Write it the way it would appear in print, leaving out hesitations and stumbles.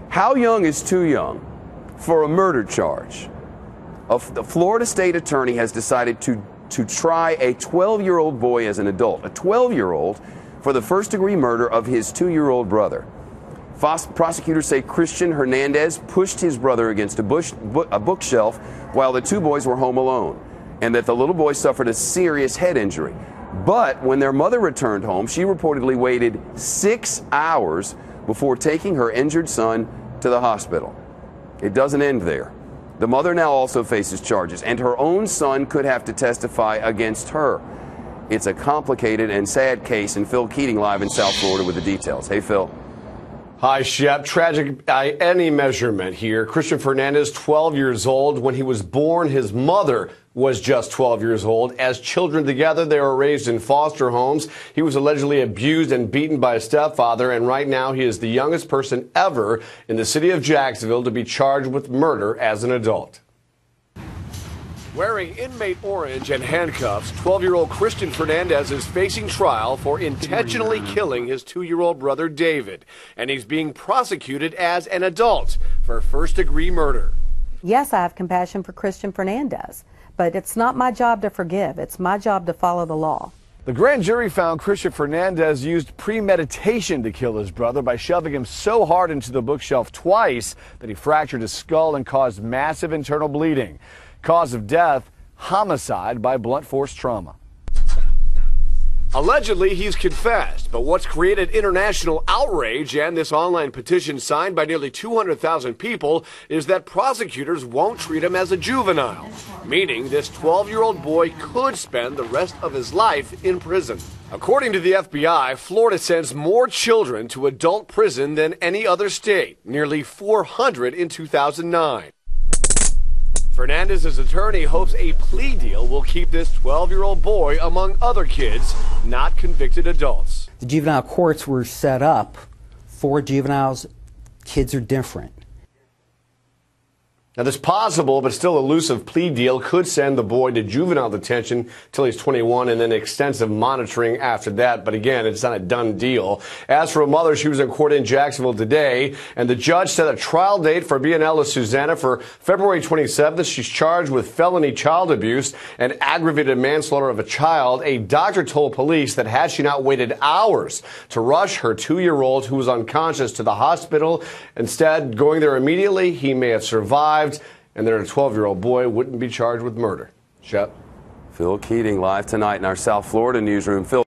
How young is too young for a murder charge? The Florida state attorney has decided to try a 12-year-old boy as an adult, a 12-year-old, for the first-degree murder of his 2-year-old brother. Prosecutors say Cristian Fernandez pushed his brother against a bookshelf while the two boys were home alone, and that the little boy suffered a serious head injury. But when their mother returned home, she reportedly waited 6 hours before taking her injured son to the hospital. It doesn't end there. The mother now also faces charges, and her own son could have to testify against her. It's a complicated and sad case, and Phil Keating live in South Florida with the details. Hey, Phil. Hi, Shep. Tragic by any measurement here. Cristian Fernandez, 12 years old. When he was born, his mother was just 12 years old. As children together, they were raised in foster homes. He was allegedly abused and beaten by his stepfather, and right now he is the youngest person ever in the city of Jacksonville to be charged with murder as an adult. Wearing inmate-orange and handcuffs, 12-year-old Cristian Fernandez is facing trial for intentionally killing his 2-year-old brother David, and he's being prosecuted as an adult for first-degree murder. Yes, I have compassion for Cristian Fernandez, but it's not my job to forgive. It's my job to follow the law. The grand jury found Cristian Fernandez used premeditation to kill his brother by shoving him so hard into the bookshelf twice that he fractured his skull and caused massive internal bleeding. Cause of death, homicide by blunt force trauma. Allegedly, he's confessed, but what's created international outrage and this online petition signed by nearly 200,000 people is that prosecutors won't treat him as a juvenile, meaning this 12-year-old boy could spend the rest of his life in prison. According to the FBI, Florida sends more children to adult prison than any other state, nearly 400 in 2009. Fernandez's attorney hopes a plea deal will keep this 12-year-old boy among other kids, not convicted adults. The juvenile courts were set up for juveniles. Kids are different. Now, this possible but still elusive plea deal could send the boy to juvenile detention till he's 21 and then extensive monitoring after that. But again, it's not a done deal. As for a mother, she was in court in Jacksonville today, and the judge set a trial date for Bianella Susanna for February 27th. She's charged with felony child abuse and aggravated manslaughter of a child. A doctor told police that had she not waited hours to rush her 2-year-old who was unconscious to the hospital, instead going there immediately, he may have survived, and then a 12-year-old boy wouldn't be charged with murder. Shep. Phil Keating live tonight in our South Florida newsroom. Phil.